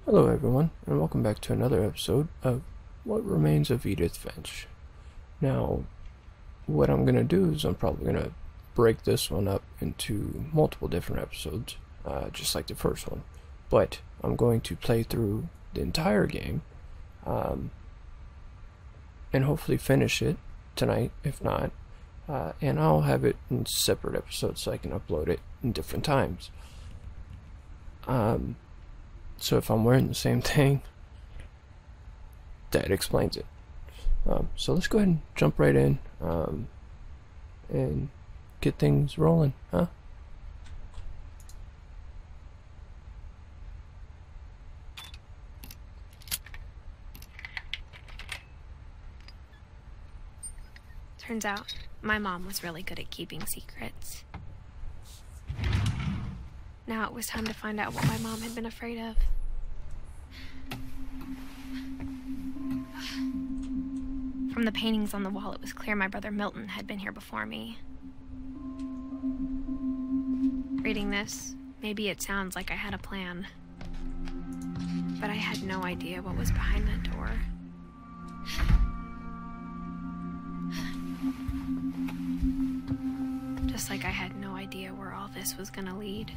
Hello everyone, and welcome back to another episode of What Remains of Edith Finch. Now, what I'm going to do is I'm probably going to break this one up into multiple different episodes, just like the first one. But I'm going to play through the entire game, and hopefully finish it tonight, if not. And I'll have it in separate episodes so I can upload it in different times. So if I'm wearing the same thing, that explains it. So let's go ahead and jump right in and get things rolling, huh? Turns out, my mom was really good at keeping secrets. Now it was time to find out what my mom had been afraid of. From the paintings on the wall, it was clear my brother Milton had been here before me. Reading this, maybe it sounds like I had a plan. But I had no idea what was behind that door. Just like I had no idea where all this was gonna lead.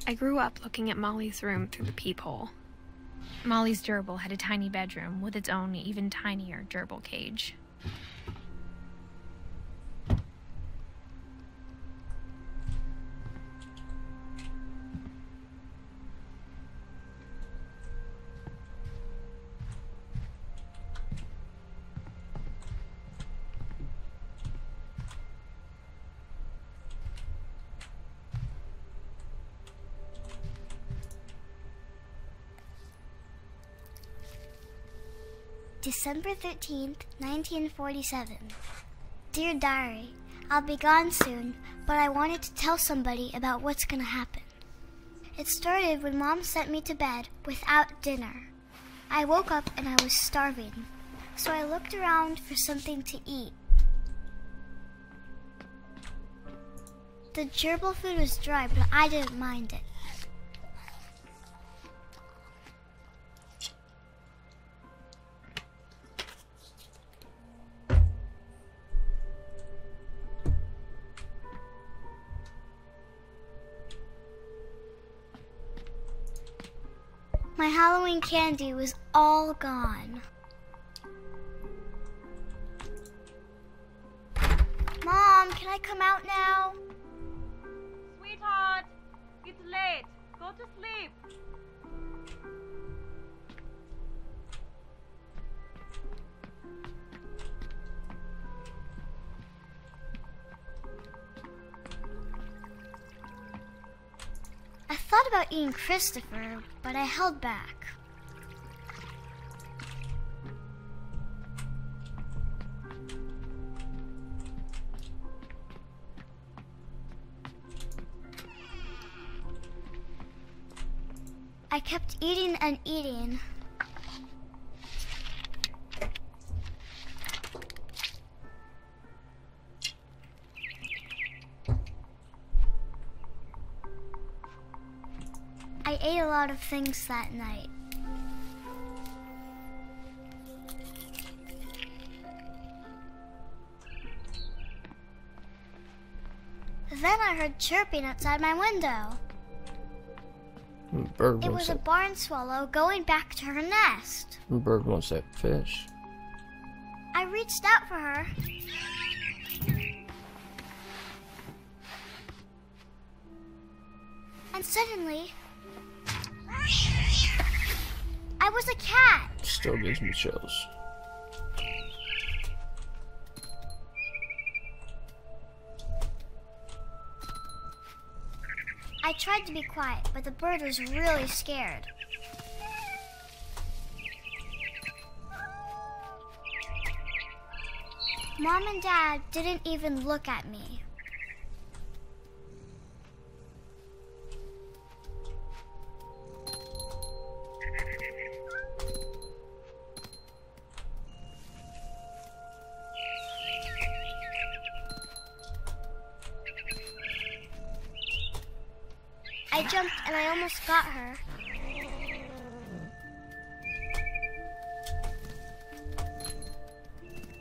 I grew up looking at Molly's room through the peephole. Molly's gerbil had a tiny bedroom with its own even tinier gerbil cage. December 13th, 1947. Dear Diary, I'll be gone soon, but I wanted to tell somebody about what's gonna happen. It started when Mom sent me to bed without dinner. I woke up and I was starving, so I looked around for something to eat. The gerbil food was dry, but I didn't mind it. My Halloween candy was all gone. Mom, can I come out now? Sweetheart, it's late. Go to sleep. I thought about eating Christopher, but I held back. I kept eating and eating. I ate a lot of things that night. Then I heard chirping outside my window. Bird It wants was a that. barn swallow going back to her nest. Bird wants that fish. I reached out for her. And suddenly, I was a cat. Still gives me chills. I tried to be quiet, but the bird was really scared. Mom and Dad didn't even look at me. I jumped and I almost got her.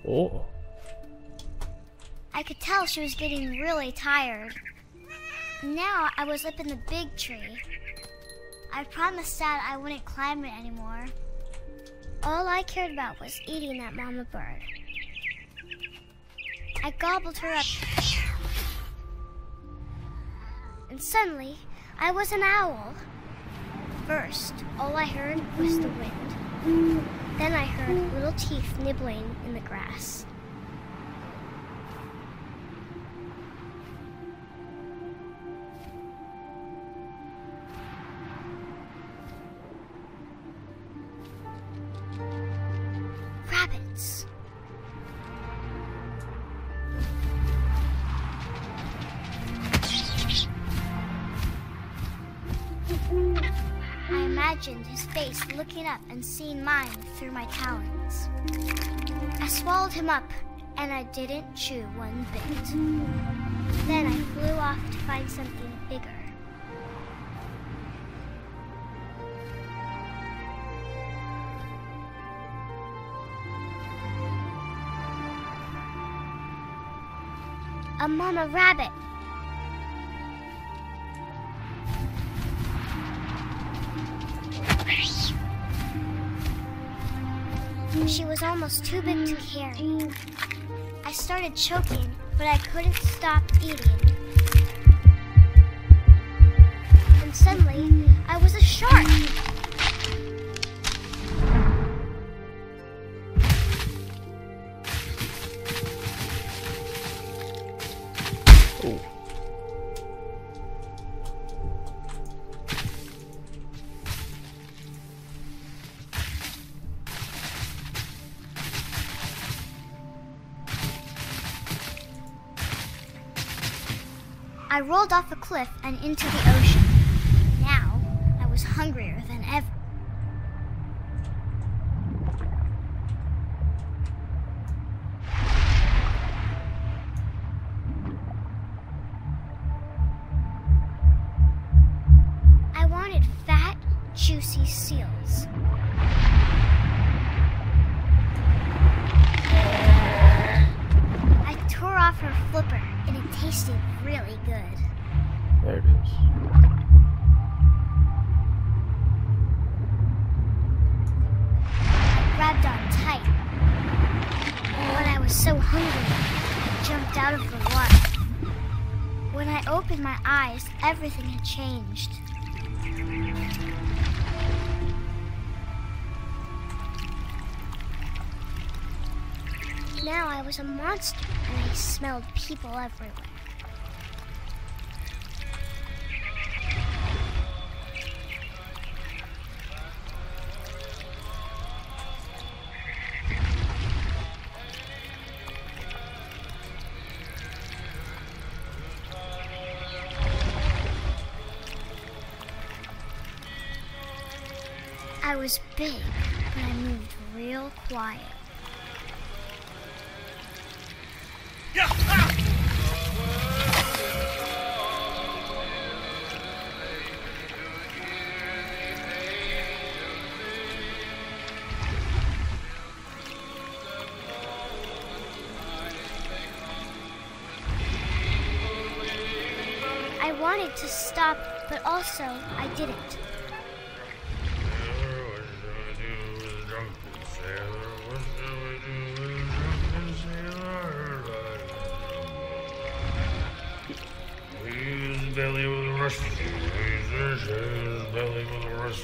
Oh. I could tell she was getting really tired. Now I was up in the big tree. I promised Dad I wouldn't climb it anymore. All I cared about was eating that mama bird. I gobbled her up. And suddenly, I was an owl. First, all I heard was the wind. Then I heard little teeth nibbling in the grass. Rabbits. I imagined his face looking up and seeing mine through my talons. I swallowed him up, and I didn't chew one bit. Then I flew off to find something bigger. A mama rabbit. She was almost too big to carry. I started choking, but I couldn't stop eating. And suddenly, I was a shark. Oh. I rolled off a cliff and into the ocean. Now, I was hungrier than ever. I wanted fat, juicy seals. I tore off her flipper, and it tasted really good. There it is. I grabbed on tight. When I was so hungry, I jumped out of the water. When I opened my eyes, everything had changed. Now I was a monster, and I smelled people everywhere. I was big, but I moved real quiet. I wanted to stop, but also I didn't. Belly with a rush. Belly with a rush.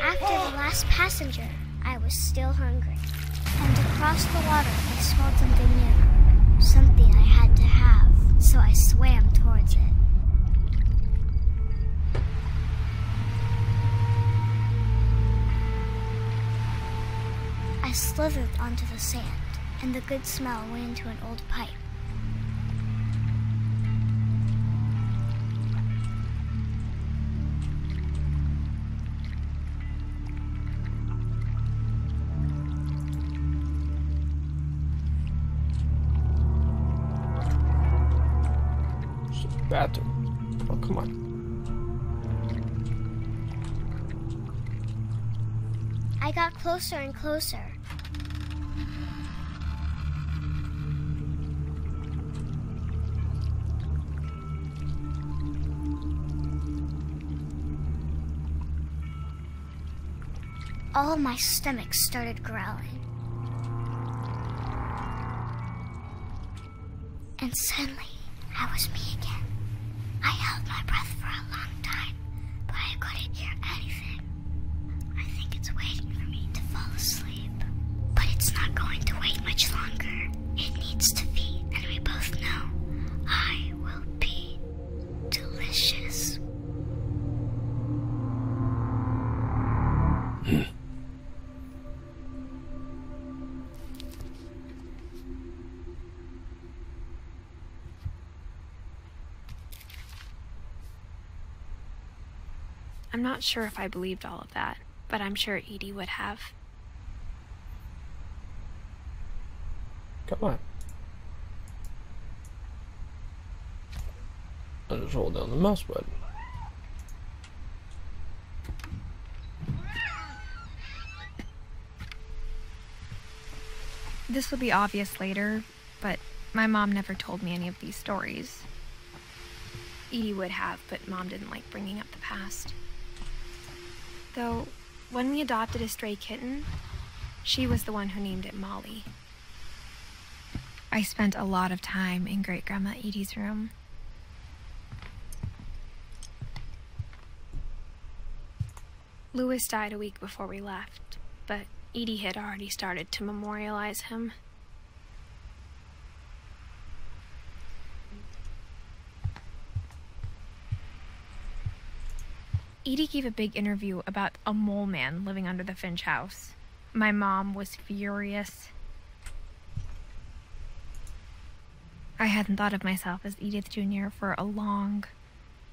After the last passenger, I was still hungry. And across the water, I smelled something new. Something I had to have, so I swam towards it. I slithered onto the sand and the good smell went into an old pipe. It's a bathroom. Oh, come on. I got closer and closer. All my stomach started growling. And suddenly, I was me again. I held my breath for a long time, but I couldn't hear anything. I think it's waiting for me to fall asleep. But it's not going to wait much longer. It needs to feed, and we both know I will be delicious. I'm not sure if I believed all of that, but I'm sure Edie would have. Come on. I'll just hold down the mouse button. This will be obvious later, but my mom never told me any of these stories. Edie would have, but Mom didn't like bringing up the past. Though, when we adopted a stray kitten, she was the one who named it Molly. I spent a lot of time in Great-Grandma Edie's room. Louis died a week before we left, but Edie had already started to memorialize him. Edie gave a big interview about a mole man living under the Finch house. My mom was furious. I hadn't thought of myself as Edith Jr. for a long,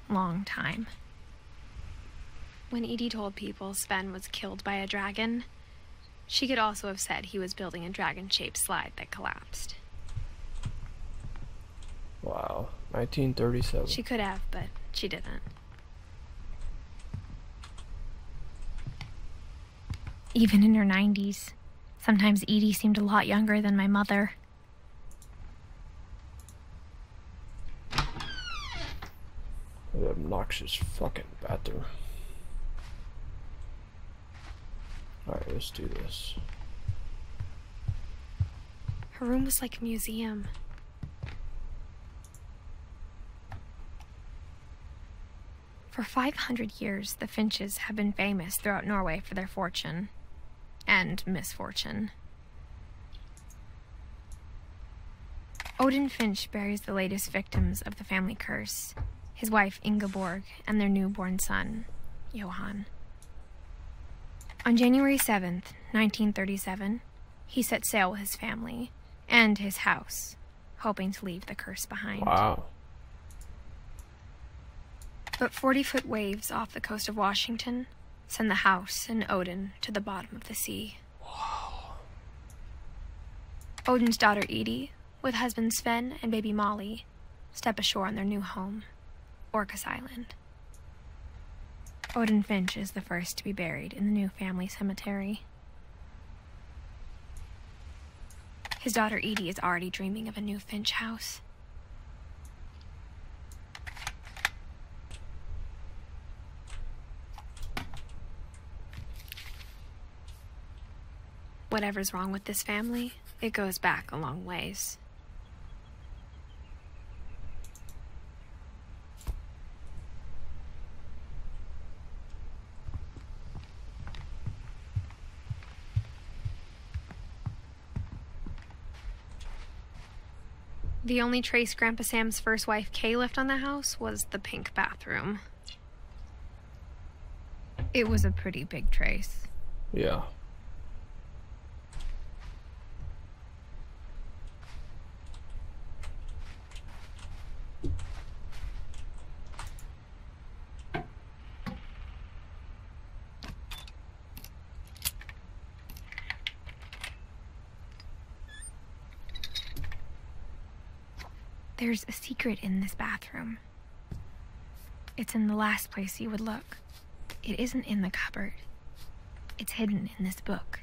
long time. When Edie told people Sven was killed by a dragon, she could also have said he was building a dragon-shaped slide that collapsed. Wow, 1937. She could have, but she didn't. Even in her 90s, sometimes Edie seemed a lot younger than my mother. That obnoxious fucking bathroom. Alright, let's do this. Her room was like a museum. For 500 years, the Finches have been famous throughout Norway for their fortune. And misfortune. Odin Finch buries the latest victims of the family curse, his wife Ingeborg and their newborn son, Johan. On January 7th, 1937, he set sail with his family and his house, hoping to leave the curse behind. Wow. But 40-foot waves off the coast of Washington send the house and Odin to the bottom of the sea. Wow. Odin's daughter Edie, with husband Sven and baby Molly, step ashore on their new home, Orcas Island. Odin Finch is the first to be buried in the new family cemetery. His daughter Edie is already dreaming of a new Finch house. Whatever's wrong with this family, it goes back a long ways. The only trace Grandpa Sam's first wife, Kay, left on the house was the pink bathroom. It was a pretty big trace. Yeah. There's a secret in this bathroom. It's in the last place you would look. It isn't in the cupboard. It's hidden in this book.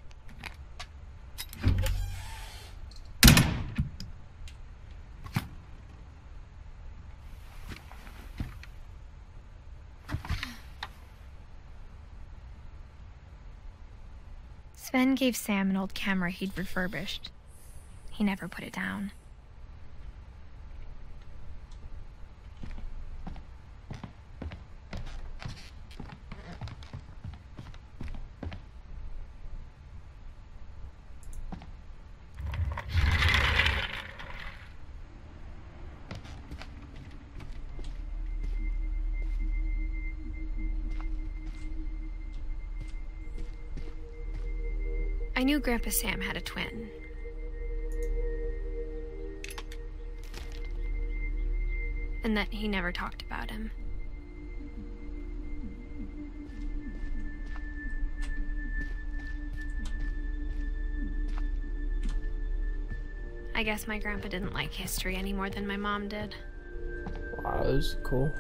Sven gave Sam an old camera he'd refurbished. He never put it down. I knew Grandpa Sam had a twin. And that he never talked about him. I guess my grandpa didn't like history any more than my mom did. Wow, this is cool.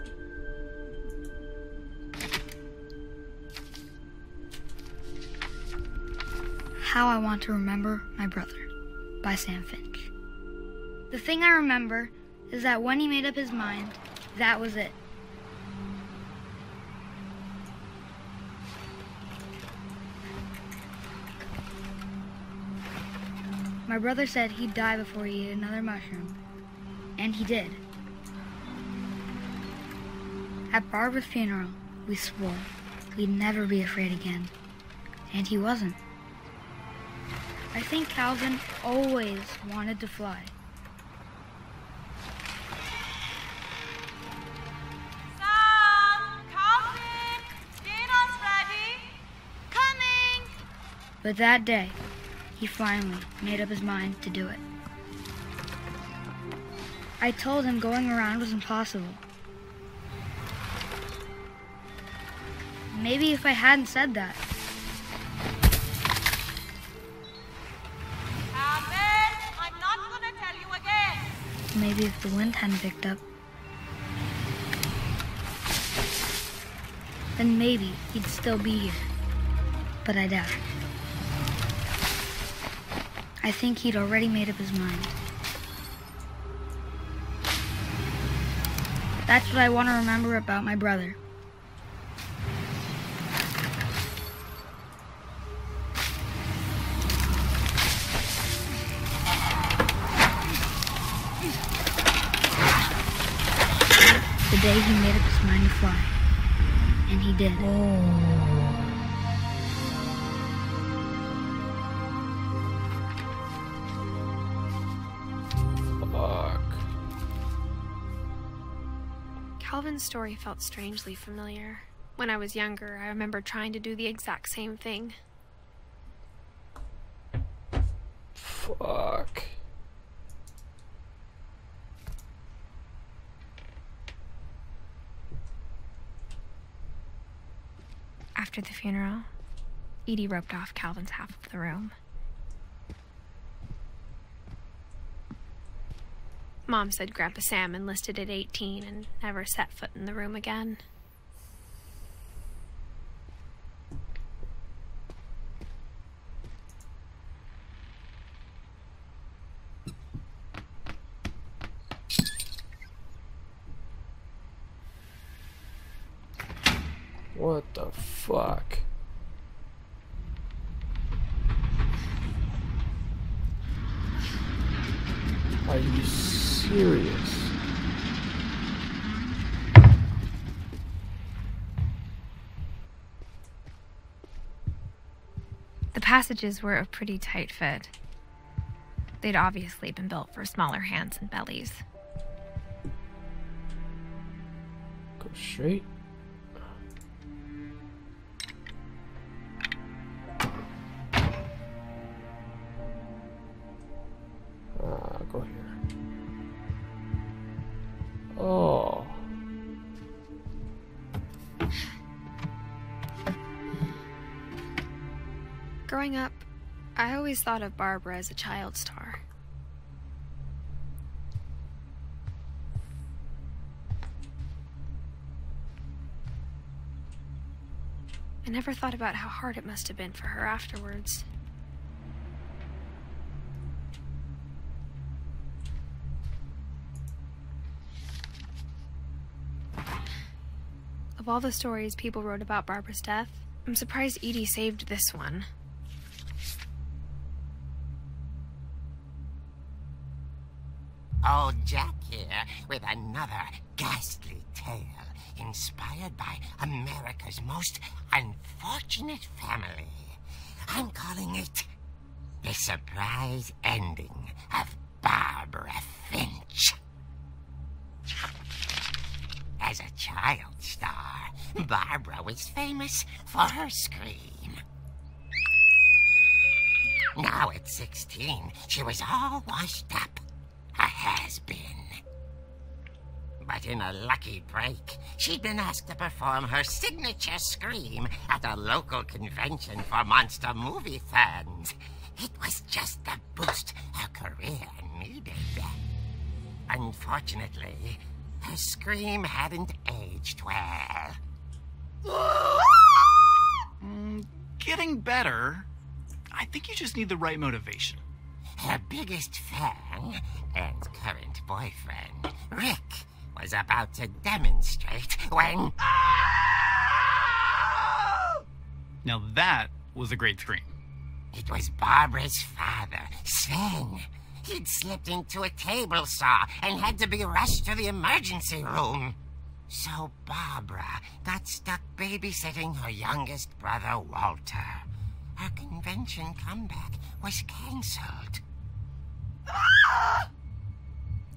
How I Want to Remember My Brother by Sam Finch. The thing I remember is that when he made up his mind, that was it. My brother said he'd die before he ate another mushroom, and he did. At Barbara's funeral, we swore we'd never be afraid again, and he wasn't. I think Calvin always wanted to fly. Sam, Calvin, dinner's ready. Coming! But that day, he finally made up his mind to do it. I told him going around was impossible. Maybe if I hadn't said that, Calvin, I'm not gonna tell you again. maybe if the wind hadn't picked up, then maybe he'd still be here. But I doubt it. I think he'd already made up his mind. That's what I want to remember about my brother. The day he made up his mind to fly. And he did. Fuck. Calvin's story felt strangely familiar. When I was younger, I remember trying to do the exact same thing. Fuck. After the funeral, Edie roped off Calvin's half of the room. Mom said Grandpa Sam enlisted at 18 and never set foot in the room again. What the fuck? Are you serious? The passages were a pretty tight fit. They'd obviously been built for smaller hands and bellies. Go straight. Go here. Oh. Growing up, I always thought of Barbara as a child star. I never thought about how hard it must have been for her afterwards. Of all the stories people wrote about Barbara's death, I'm surprised Edie saved this one. Old Jack here with another ghastly tale inspired by America's most unfortunate family. I'm calling it The Surprise Ending of Barbara Finch. As a child star, Barbara was famous for her scream. Now at 16, she was all washed up. A has-been. But in a lucky break, she'd been asked to perform her signature scream at a local convention for monster movie fans. It was just the boost her career needed. Unfortunately, her scream hadn't aged well. Getting better. I think you just need the right motivation. Her biggest fan and current boyfriend, Rick, was about to demonstrate when... Now that was a great scream. It was Barbara's father, Sven. He'd slipped into a table saw and had to be rushed to the emergency room. So Barbara got stuck babysitting her youngest brother, Walter. Her convention comeback was cancelled.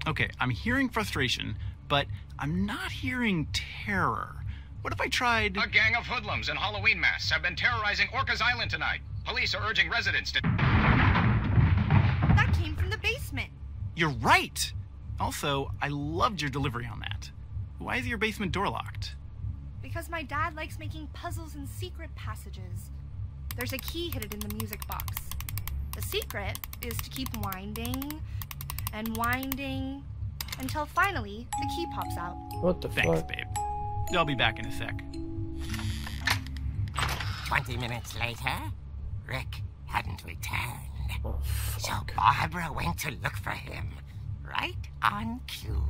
Okay, I'm hearing frustration, but I'm not hearing terror. What if I tried... A gang of hoodlums in Halloween masks have been terrorizing Orcas Island tonight. Police are urging residents to... That came from the basement. You're right! Also, I loved your delivery on that. Why is your basement door locked? Because my dad likes making puzzles and secret passages. There's a key hidden in the music box. The secret is to keep winding and winding until finally the key pops out. What the Thanks, fuck? babe. I'll be back in a sec. 20 minutes later, Rick hadn't returned. Oh, So fuck. Barbara went to look for him, right on cue.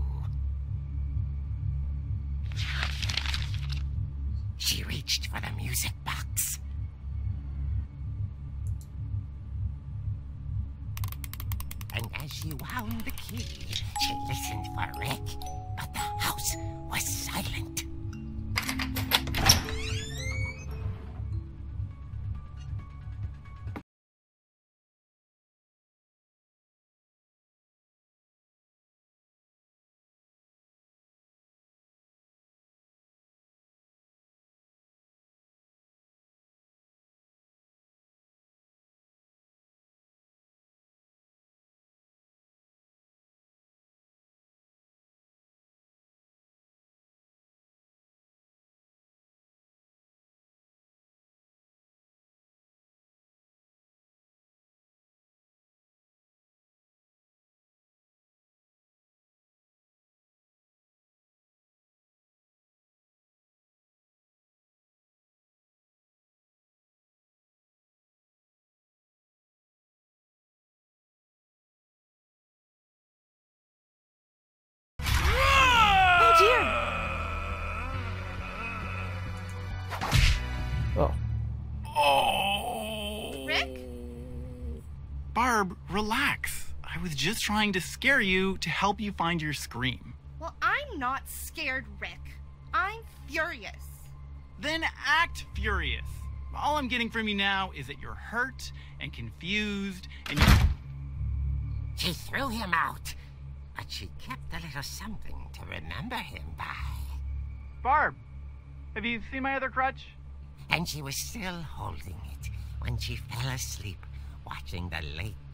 She reached for the music box. And as she wound the key, she listened for Rick, but the house was silent. Oh dear! Oh. Oh! Rick? Barb, relax. I was just trying to scare you to help you find your scream. Well, I'm not scared, Rick. I'm furious. Then act furious. All I'm getting from you now is that you're hurt and confused and you... She threw him out, but she kept a little something to remember him by. Barb, have you seen my other crutch? And she was still holding it when she fell asleep watching the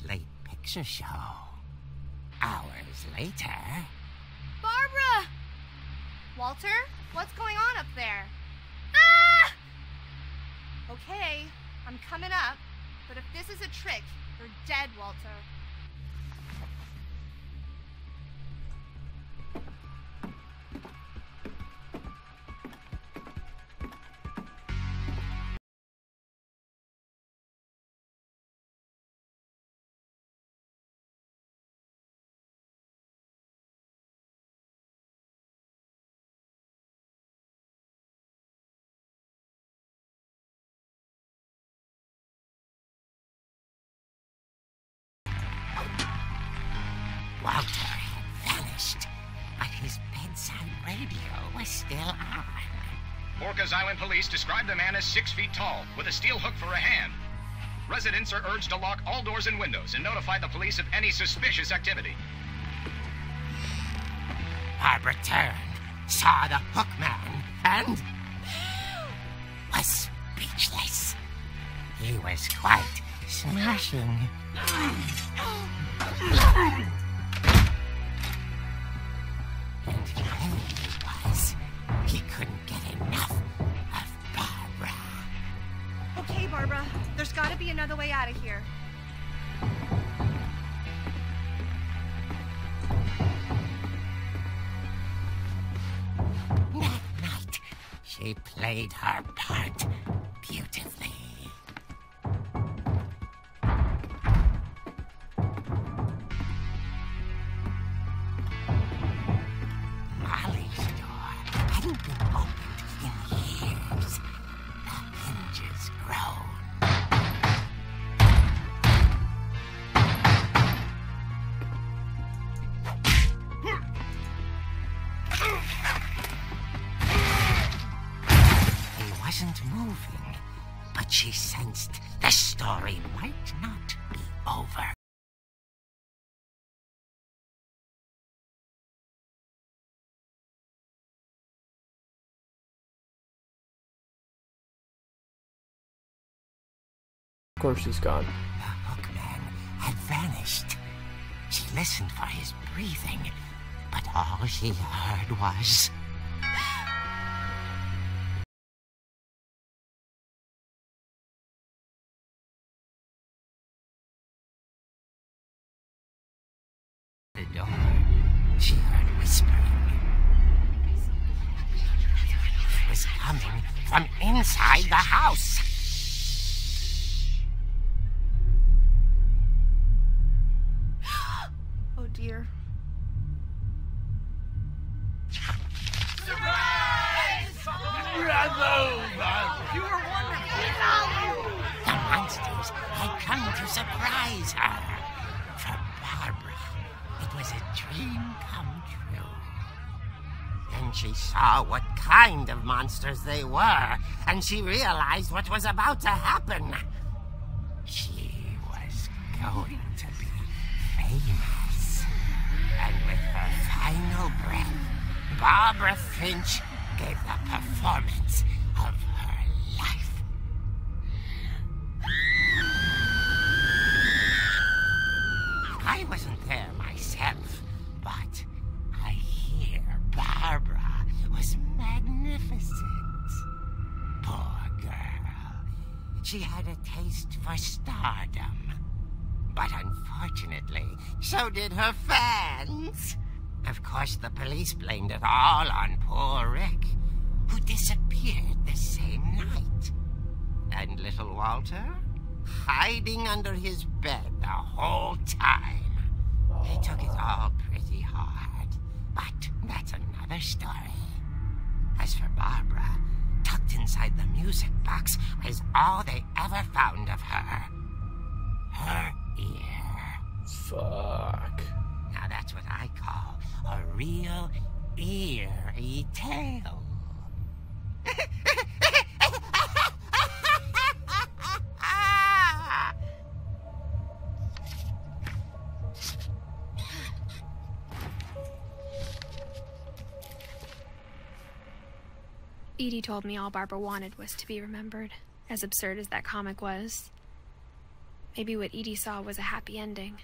Late Picture Show. Hours later... Barbara! Walter, what's going on up there? Ah! Okay, I'm coming up, but if this is a trick, you're dead, Walter. Walter had vanished, but his bedside radio was still on. Orcas Island police describe the man as 6 feet tall, with a steel hook for a hand. Residents are urged to lock all doors and windows and notify the police of any suspicious activity. Barbara turned, saw the hook man, and was speechless. He was quite smashing. And there he was. He couldn't get enough of Barbara. Okay, Barbara, there's gotta be another way out of here. That night, she played her part beautifully. Molly's door hadn't been opened in years. The hinges groaned. He wasn't moving, but she sensed the story might not be over. Of course he's gone. The hookman had vanished. She listened for his breathing, but all she heard was... the door. She heard whispering. It was coming from inside the house. Oh dear. The monsters had come to surprise her. For Barbara, it was a dream come true. Then she saw what kind of monsters they were, and she realized what was about to happen. She was going to be famous. And with her final breath, Barbara Finch gave the performance of her life. I wasn't there myself, but I hear Barbara was magnificent. Poor girl. She had a taste for stardom. But unfortunately, so did her fans. Of course, the police blamed it all on poor Rick, who disappeared the same night. And little Walter, hiding under his bed the whole time. He took it all pretty hard, but that's another story. As for Barbara, tucked inside the music box was all they ever found of her. Her ear. Fuck. Now that's what I call a real eerie tale. Edie told me all Barbara wanted was to be remembered, as absurd as that comic was. Maybe what Edie saw was a happy ending.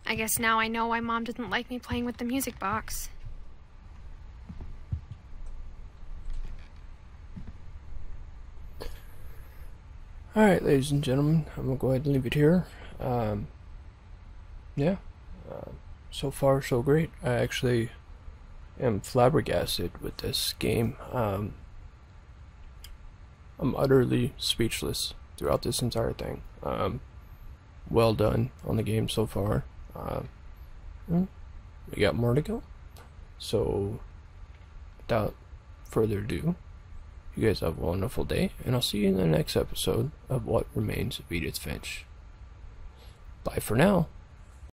I guess now I know why Mom didn't like me playing with the music box. Alright, ladies and gentlemen, I'm going to go ahead and leave it here. So far so great. I actually am flabbergasted with this game. I'm utterly speechless. throughout this entire thing. Well done on the game so far. We got more to go. So, without further ado, you guys have a wonderful day, and I'll see you in the next episode of What Remains of Edith Finch. Bye for now.